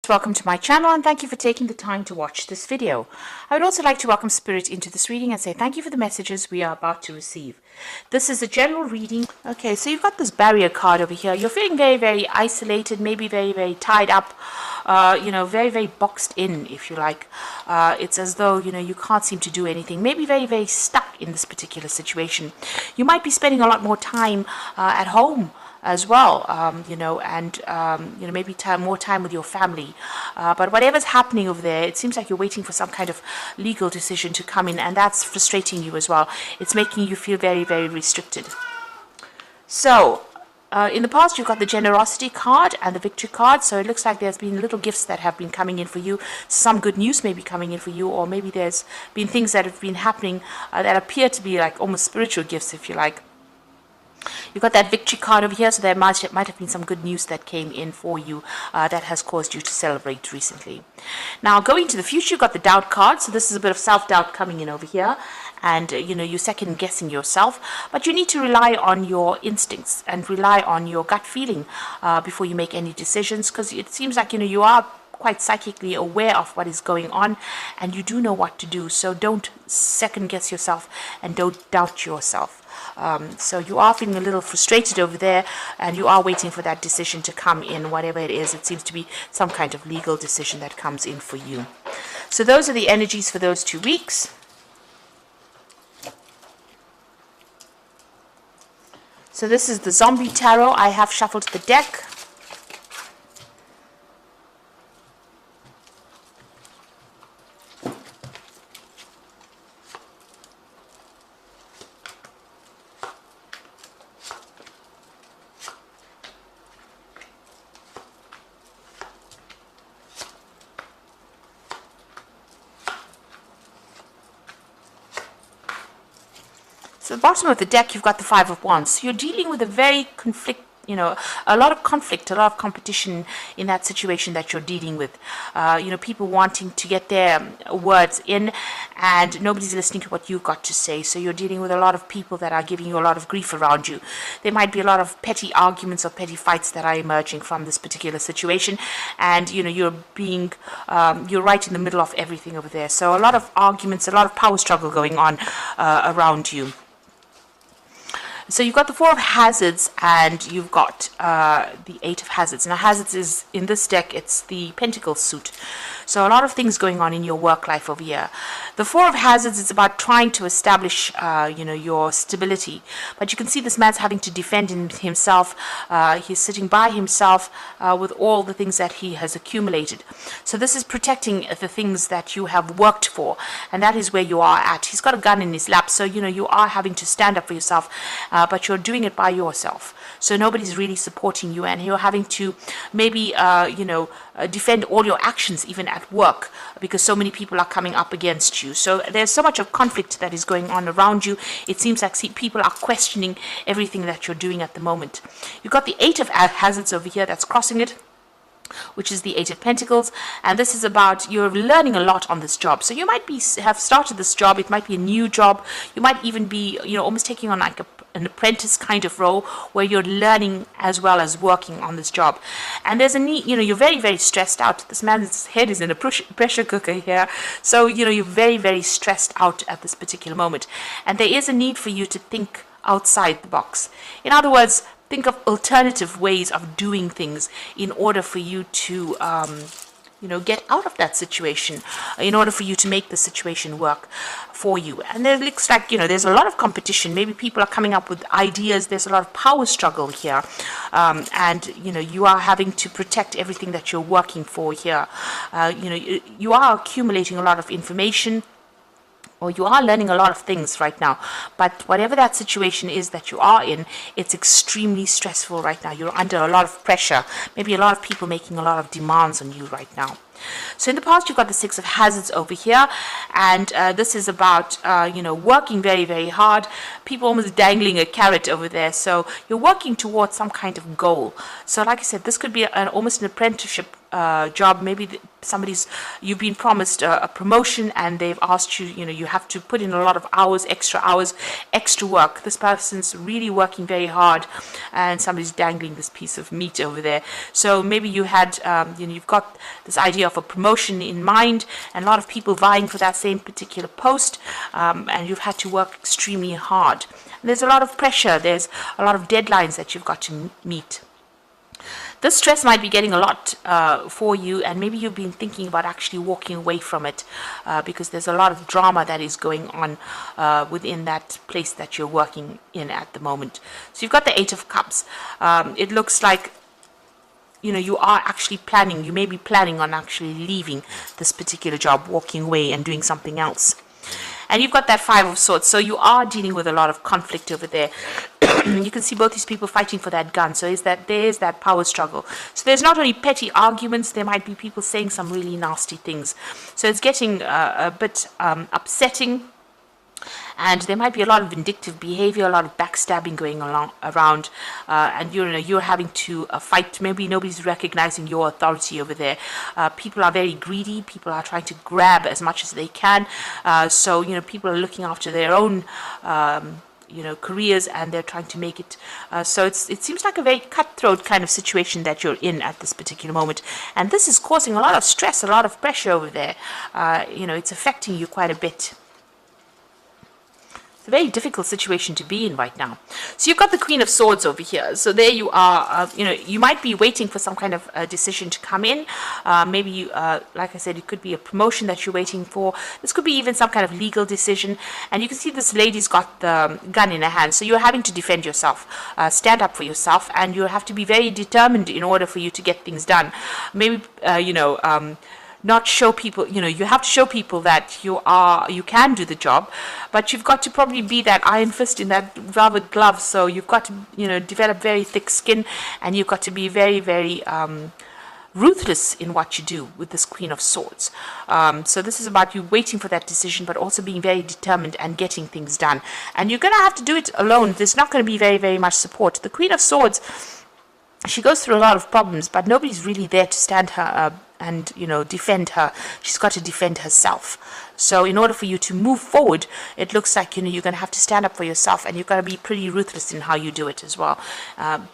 Welcome to my channel and thank you for taking the time to watch this video. I would also like to welcome Spirit into this reading and say thank you for the messages we are about to receive. This is a general reading. Okay, so you've got this barrier card over here. You're feeling very, very isolated, maybe very, very tied up, very, very boxed in, if you like. It's as though, you can't seem to do anything. Maybe very, very stuck in this particular situation. You might be spending a lot more time at home as well, maybe more time with your family. But whatever's happening over there, it seems like you're waiting for some kind of legal decision to come in, and that's frustrating you as well. It's making you feel very, very restricted. So, in the past, you've got the generosity card and the victory card. So it looks like there's been little gifts that have been coming in for you. Some good news may be coming in for you, or maybe there's been things that have been happening that appear to be like almost spiritual gifts, if you like. You've got that victory card over here, so there might have been some good news that came in for you that has caused you to celebrate recently. Now, going to the future, you've got the doubt card, so this is a bit of self-doubt coming in over here, and you're second-guessing yourself, but you need to rely on your instincts and rely on your gut feeling before you make any decisions, because it seems like, you are quite psychically aware of what is going on, and you do know what to do, so don't second-guess yourself and don't doubt yourself. So you are feeling a little frustrated over there, and you are waiting for that decision to come in, whatever it is. It seems to be some kind of legal decision that comes in for you. So those are the energies for those 2 weeks. So this is the Zombie Tarot. I have shuffled the deck. So at the bottom of the deck, you've got the Five of Wands. So you're dealing with a very a lot of conflict, a lot of competition in that situation that you're dealing with. People wanting to get their words in, and nobody's listening to what you've got to say. So you're dealing with a lot of people that are giving you a lot of grief around you. There might be a lot of petty arguments or petty fights that are emerging from this particular situation, and you're right in the middle of everything over there. So a lot of arguments, a lot of power struggle going on around you. So you've got the Four of Hazards, and you've got the Eight of Hazards. Now, Hazards is, in this deck, it's the Pentacles suit. So a lot of things going on in your work life over here. The Four of Hazards is about trying to establish, your stability. But you can see this man's having to defend himself. He's sitting by himself with all the things that he has accumulated. So this is protecting the things that you have worked for, and that is where you are at. He's got a gun in his lap, so you are having to stand up for yourself, but you're doing it by yourself. So nobody's really supporting you, and you're having to maybe defend all your actions even at work, because so many people are coming up against you. So there's so much of conflict that is going on around you. It seems like people are questioning everything that you're doing at the moment. You've got the Eight of Hazards over here that's crossing it, which is the Eight of Pentacles, and this is about you're learning a lot on this job. So you might have started this job. It might be a new job. You might even be almost taking on like an apprentice kind of role where you're learning as well as working on this job. And there's a need, you're very, very stressed out. This man's head is in a pressure cooker here. So, you're very, very stressed out at this particular moment. And there is a need for you to think outside the box. In other words, think of alternative ways of doing things in order for you to get out of that situation, in order for you to make the situation work for you. And it looks like, there's a lot of competition. Maybe people are coming up with ideas. There's a lot of power struggle here. And, you are having to protect everything that you're working for here. You are accumulating a lot of information, or you are learning a lot of things right now. But whatever that situation is that you are in, it's extremely stressful right now. You're under a lot of pressure. Maybe a lot of people making a lot of demands on you right now. So in the past, you've got the Six of Hazards over here, and this is about, working very, very hard. People almost dangling a carrot over there. So you're working towards some kind of goal. So like I said, this could be almost an apprenticeship job. Maybe you've been promised a promotion, and they've asked you, you have to put in a lot of hours, extra work. This person's really working very hard, and somebody's dangling this piece of meat over there. So maybe you had, you've got this idea of a promotion in mind, and a lot of people vying for that same particular post, and you've had to work extremely hard. And there's a lot of pressure. There's a lot of deadlines that you've got to meet. This stress might be getting a lot for you, and maybe you've been thinking about actually walking away from it because there's a lot of drama that is going on within that place that you're working in at the moment. So you've got the Eight of Cups. It looks like you are actually planning, you may be planning on actually leaving this particular job, walking away and doing something else. And you've got that Five of Swords, so you are dealing with a lot of conflict over there. You can see both these people fighting for that gun, so there is that power struggle. So there's not only petty arguments, there might be people saying some really nasty things. So it's getting a bit upsetting. And there might be a lot of vindictive behavior, a lot of backstabbing going around, and you're having to fight. Maybe nobody's recognizing your authority over there. People are very greedy. People are trying to grab as much as they can. So people are looking after their own careers, and they're trying to make it. So it seems like a very cutthroat kind of situation that you're in at this particular moment, and this is causing a lot of stress, a lot of pressure over there. It's affecting you quite a bit. A very difficult situation to be in right now. So you've got the Queen of Swords over here. So there you are. You might be waiting for some kind of decision to come in. Maybe, like I said, it could be a promotion that you're waiting for. This could be even some kind of legal decision. And you can see this lady's got the gun in her hand. So you're having to defend yourself, stand up for yourself, and you have to be very determined in order for you to get things done. Maybe, not show people, you have to show people that you can do the job, but you've got to probably be that iron fist in that velvet glove. So you've got to, develop very thick skin, and you've got to be very, very ruthless in what you do with this Queen of Swords. So this is about you waiting for that decision, but also being very determined and getting things done. And you're going to have to do it alone. There's not going to be very, very much support. The Queen of Swords, she goes through a lot of problems, but nobody's really there to stand her up and defend her. She's got to defend herself. So in order for you to move forward, it looks like you're going to have to stand up for yourself, and you've got to be pretty ruthless in how you do it as well.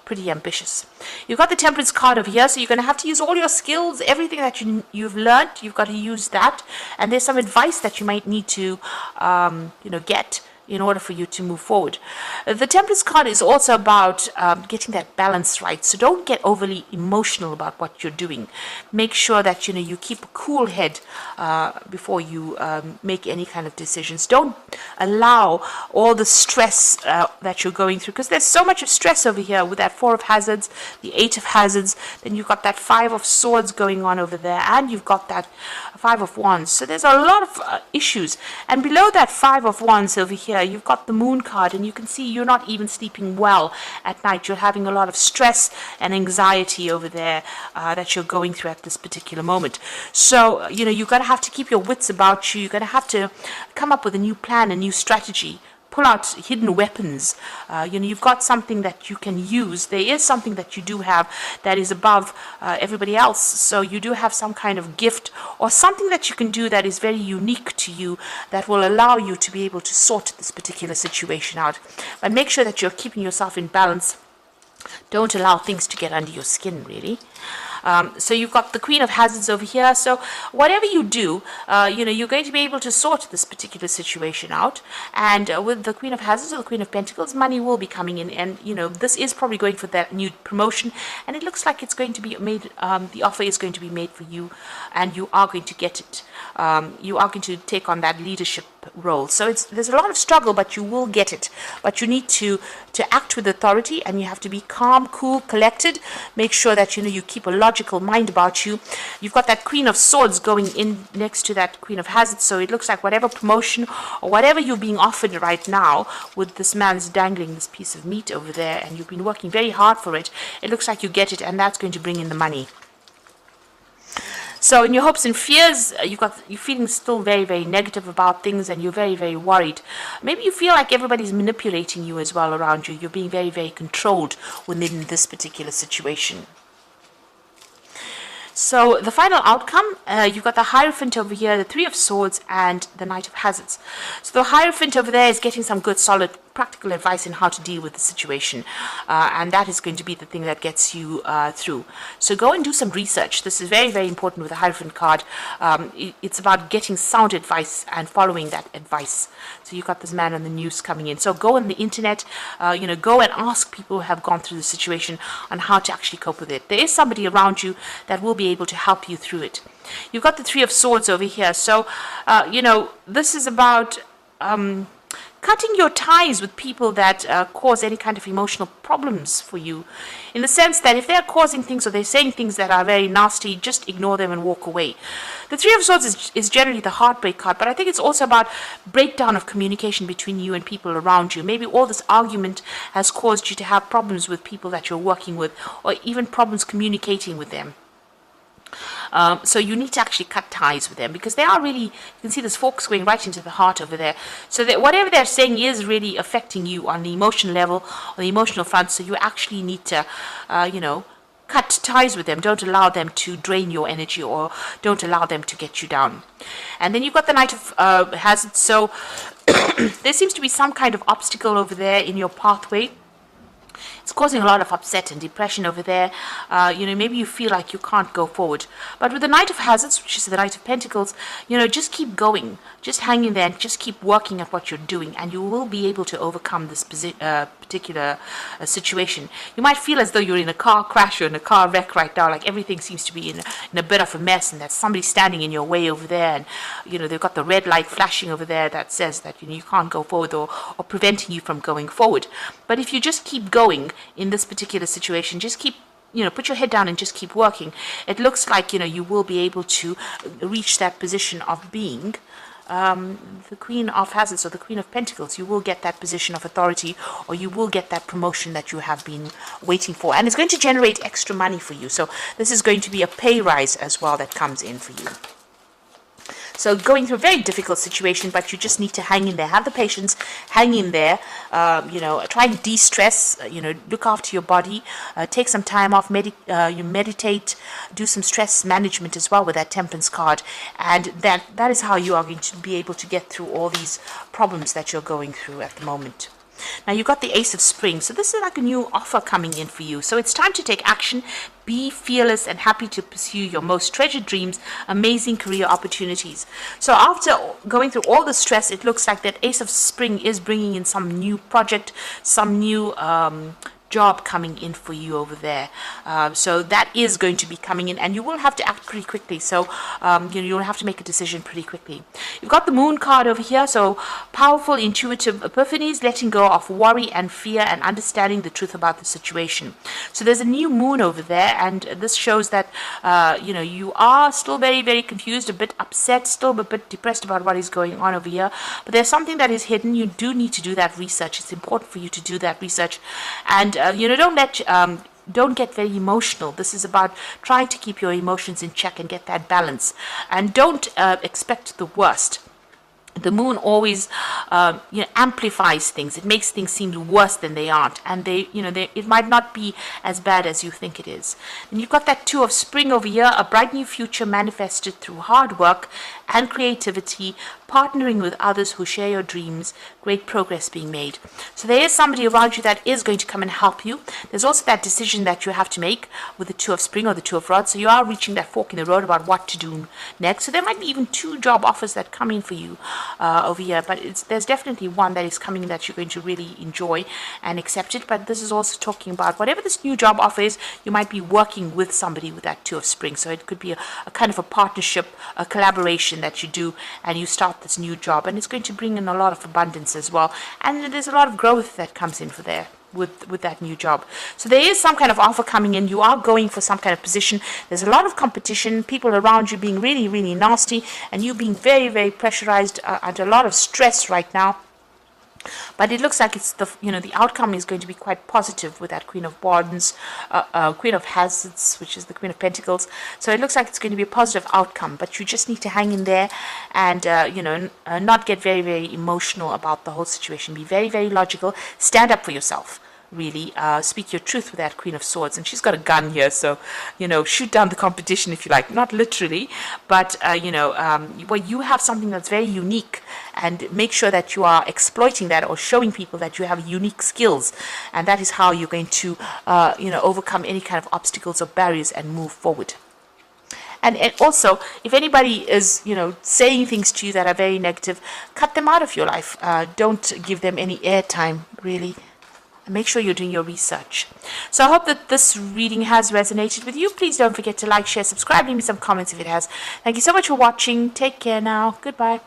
Pretty ambitious. You've got the Temperance card over here, so you're going to have to use all your skills, everything that you've learned. You've got to use that, and there's some advice that you might need to get in order for you to move forward. The Temperance card is also about getting that balance right. So don't get overly emotional about what you're doing. Make sure that you keep a cool head before you make any kind of decisions. Don't allow all the stress that you're going through, because there's so much of stress over here with that Four of Hazards, the Eight of Hazards, then you've got that Five of Swords going on over there, and you've got that Five of Wands. So there's a lot of issues. And below that Five of Wands over here, you've got the Moon card, and you can see you're not even sleeping well at night. You're having a lot of stress and anxiety over there that you're going through at this particular moment. So, you're going to have to keep your wits about you. You're going to have to come up with a new plan, a new strategy. Pull out hidden weapons. You've got something that you can use. There is something that you do have that is above everybody else. So you do have some kind of gift or something that you can do that is very unique to you, that will allow you to be able to sort this particular situation out. But make sure that you're keeping yourself in balance. Don't allow things to get under your skin, really. So you've got the Queen of Hazards over here. So whatever you do, you're going to be able to sort this particular situation out. And with the Queen of Hazards or the Queen of Pentacles, money will be coming in. And, this is probably going for that new promotion. And it looks like it's going to be made, the offer is going to be made for you. And you are going to get it. You are going to take on that leadership role. So there's a lot of struggle, but you will get it. But you need to act with authority, and you have to be calm, cool, collected. Make sure that you keep a logical mind about you. You've got that Queen of Swords going in next to that Queen of Hazards. So it looks like whatever promotion or whatever you're being offered right now, with this man's dangling this piece of meat over there, and you've been working very hard for it, it looks like you get it, and that's going to bring in the money. So in your hopes and fears, you're feeling still very, very negative about things, and you're very, very worried. Maybe you feel like everybody's manipulating you as well around you. You're being very, very controlled within this particular situation. So the final outcome, you've got the Hierophant over here, the Three of Swords, and the Knight of Hazards. So the Hierophant over there is getting some good, solid, practical advice in how to deal with the situation. And that is going to be the thing that gets you through. So go and do some research. This is very, very important with the Hierophant card. It's about getting sound advice and following that advice. So you've got this man on the news coming in. So go on the internet, go and ask people who have gone through the situation on how to actually cope with it. There is somebody around you that will be able to help you through it. You've got the Three of Swords over here. So, this is about cutting your ties with people that cause any kind of emotional problems for you, in the sense that if they're causing things or they're saying things that are very nasty, just ignore them and walk away. The Three of Swords is generally the heartbreak card, but I think it's also about breakdown of communication between you and people around you. Maybe all this argument has caused you to have problems with people that you're working with, or even problems communicating with them. So you need to actually cut ties with them, because they are really, you can see this forks going right into the heart over there. So that whatever they're saying is really affecting you on the emotional level, on the emotional front. So you actually need to, cut ties with them. Don't allow them to drain your energy, or don't allow them to get you down. And then you've got the Knight of Hazards. So there seems to be some kind of obstacle over there in your pathway. It's causing a lot of upset and depression over there. Maybe you feel like you can't go forward. But with the Knight of Hazards, which is the Knight of Pentacles, just keep going. Just hang in there and just keep working at what you're doing, and you will be able to overcome this particular situation. You might feel as though you're in a car crash or in a car wreck right now, like everything seems to be in a bit of a mess, and there's somebody standing in your way over there, and they've got the red light flashing over there that says that you can't go forward, or preventing you from going forward. But if you just keep going in this particular situation, just keep put your head down and just keep working, it looks like you will be able to reach that position of being the Queen of Hazards, or the Queen of Pentacles. You will get that position of authority, or you will get that promotion that you have been waiting for, and it's going to generate extra money for you. So this is going to be a pay rise as well that comes in for you. So going through a very difficult situation, but you just need to hang in there. Have the patience, hang in there. Try and de-stress. Look after your body. Take some time off. You meditate. Do some stress management as well with that Temperance card, and that is how you are going to be able to get through all these problems that you're going through at the moment. Now you've got the Ace of Spring. So this is like a new offer coming in for you. So it's time to take action. Be fearless and happy to pursue your most treasured dreams, amazing career opportunities. So after going through all the stress, it looks like that Ace of Spring is bringing in some new project, some new job coming in for you over there. So that is going to be coming in, and you will have to act pretty quickly. So you'll have to make a decision pretty quickly. You've got the Moon card over here. So powerful, intuitive epiphanies, letting go of worry and fear, and understanding the truth about the situation. So there's a new moon over there, and this shows that you are still very, very confused, a bit upset, still a bit depressed about what is going on over here. But there's something that is hidden. You do need to do that research. It's important for you to do that research, and don't get very emotional. This is about trying to keep your emotions in check and get that balance, and don't expect the worst. The moon always amplifies things. It makes things seem worse than they aren't, and it might not be as bad as you think it is. And you've got that Two of Spring over here, a bright new future manifested through hard work and creativity, partnering with others who share your dreams, great progress being made. So there is somebody around you that is going to come and help you. There's also that decision that you have to make with the Two of Spring or the Two of Rods. So you are reaching that fork in the road about what to do next. So there might be even 2 job offers that come in for you over here, but there's definitely one that is coming that you're going to really enjoy and accept it. But this is also talking about whatever this new job offer is, you might be working with somebody with that Two of Spring. So it could be a kind of a partnership, a collaboration that you do, and you start this new job, and it's going to bring in a lot of abundance as well, and there's a lot of growth that comes in for there with that new job. So there is some kind of offer coming in. You are going for some kind of position. There's a lot of competition, people around you being really, really nasty, and you being very, very pressurized under a lot of stress right now. But it looks like it's the outcome is going to be quite positive with that Queen of Wands, Queen of Hazards, which is the Queen of Pentacles. So it looks like it's going to be a positive outcome, but you just need to hang in there and not get very, very emotional about the whole situation. Be very, very logical. Stand up for yourself. really. Speak your truth with that Queen of Swords. And she's got a gun here, so, shoot down the competition if you like. Not literally, but, well, you have something that's very unique, and make sure that you are exploiting that or showing people that you have unique skills. And that is how you're going to, overcome any kind of obstacles or barriers and move forward. And also, if anybody is, saying things to you that are very negative, cut them out of your life. Don't give them any airtime, really. And make sure you're doing your research. So I hope that this reading has resonated with you. Please don't forget to like, share, subscribe, leave me some comments if it has. Thank you so much for watching. Take care now. Goodbye.